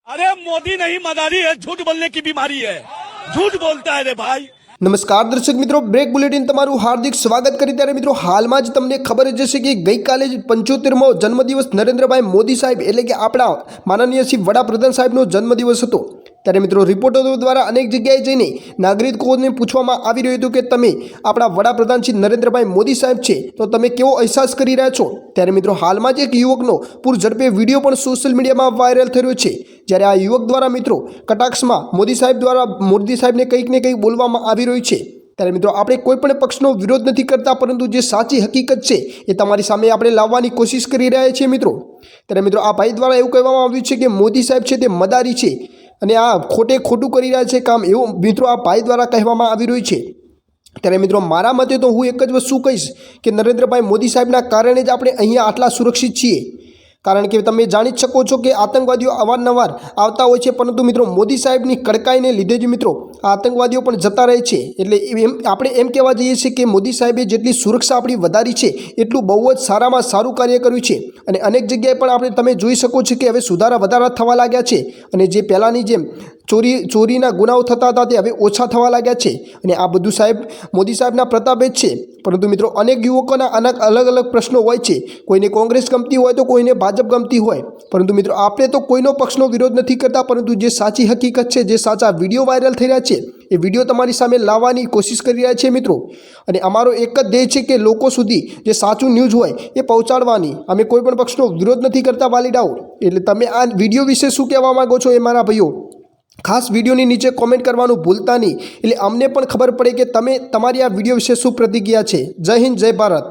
अरे मोदी नहीं मदारी है, झूठ बोलने की बीमारी है, झूठ बोलता है रे भाई। નમસ્કાર દર્શક મિત્રો, બ્રેક બુલેટિન તમારું હાર્દિક સ્વાગત કરી ત્યારે મિત્રો હાલમાં જ તમને ખબર જ હશે કે ગઈકાલે જ 75મો જન્મદિવસ નરેન્દ્રભાઈ મોદી સાહેબ એટલે કે આપણા માનનીય શ્રી વડાપ્રધાન સાહેબનો જન્મદિવસ હતો। ત્યારે મિત્રો રિપોર્ટરો દ્વારા અનેક જગ્યાએ જઈને નાગરિકોને પૂછવામાં આવી રહ્યું હતું કે તમે આપણા વડાપ્રધાન શ્રી નરેન્દ્રભાઈ મોદી સાહેબ છે તો તમે કેવો અહેસાસ કરી રહ્યા છો। ત્યારે મિત્રો હાલમાં જ એક યુવકનો પૂર ઝડપે વિડીયો પણ સોશિયલ મીડિયામાં વાયરલ થઈ રહ્યો છે। જ્યારે આ યુવક દ્વારા મિત્રો કટાક્ષમાં મોદી સાહેબને કંઈક ને કંઈક બોલવામાં આવી રહ્યું છે। ત્યારે મિત્રો આપણે કોઈ પણ પક્ષનો વિરોધ નથી કરતા, પરંતુ જે સાચી હકીકત છે એ તમારી સામે આપણે લાવવાની કોશિશ કરી રહ્યા છીએ મિત્રો। ત્યારે મિત્રો આ ભાઈ દ્વારા એવું કહેવામાં આવ્યું છે કે મોદી સાહેબ છે તે મદારી છે અને આ ખોટું કરી રહ્યા છે કામ, એવું મિત્રો આ ભાઈ દ્વારા કહેવામાં આવી રહ્યું છે। ત્યારે મિત્રો મારા મતે તો હું એક જ વસ્તુ કહીશ કે નરેન્દ્રભાઈ મોદી સાહેબના કારણે જ આપણે અહીંયા આટલા સુરક્ષિત છીએ। કારણ કે તમે જાણી શકો છો કે આતંકવાદીઓ અવારનવાર આવતા હોય છે, પરંતુ મિત્રો મોદી સાહેબની કડકાઈને લીધે જ મિત્રો આ આતંકવાદીઓ પણ જતા રહે છે। એટલે આપણે એમ કહેવા જઈએ છીએ કે મોદી સાહેબે જેટલી સુરક્ષા આપણી વધારી છે એટલું બહુ જ સારામાં સારું કાર્ય કર્યું છે। અને અનેક જગ્યાએ પણ તમે જોઈ શકો છો કે હવે વધારા થવા લાગ્યા છે અને જે પહેલાંની જેમ ચોરીના ગુનાઓ થતા હતા તે હવે ઓછા થવા લાગ્યા છે। અને આ બધું મોદી સાહેબના પ્રતાપે જ છે। પરંતુ મિત્રો અનેક યુવકોના અલગ અલગ પ્રશ્નો હોય છે, કોઈને કોંગ્રેસ ગમતી હોય તો કોઈને ભાજપ ગમતી હોય, પરંતુ મિત્રો આપણે તો કોઈનો પક્ષનો વિરોધ નથી કરતા, પરંતુ જે સાચી હકીકત છે, જે સાચા વિડીયો વાયરલ થઈ રહ્યા છે એ વિડીયો તમારી સામે લાવવાની કોશિશ કરી રહ્યા છે મિત્રો। અને અમારો એક જ ધ્યેય છે કે લોકો સુધી જે સાચું ન્યૂઝ હોય એ પહોંચાડવાની। અમે કોઈ પણ પક્ષનો વિરોધ નથી કરતા વાલીડાઓ। એટલે તમે આ વિડીયો વિશે શું કહેવા માગો છો એ મારા ભાઈઓ ખાસ વિડીયોની નીચે કોમેન્ટ કરવાનું ભૂલતા નહીં, એટલે અમને પણ ખબર પડે કે તમારી આ વિડીયો વિશે શું પ્રતિક્રિયા છે। જય હિન્દ, જય ભારત।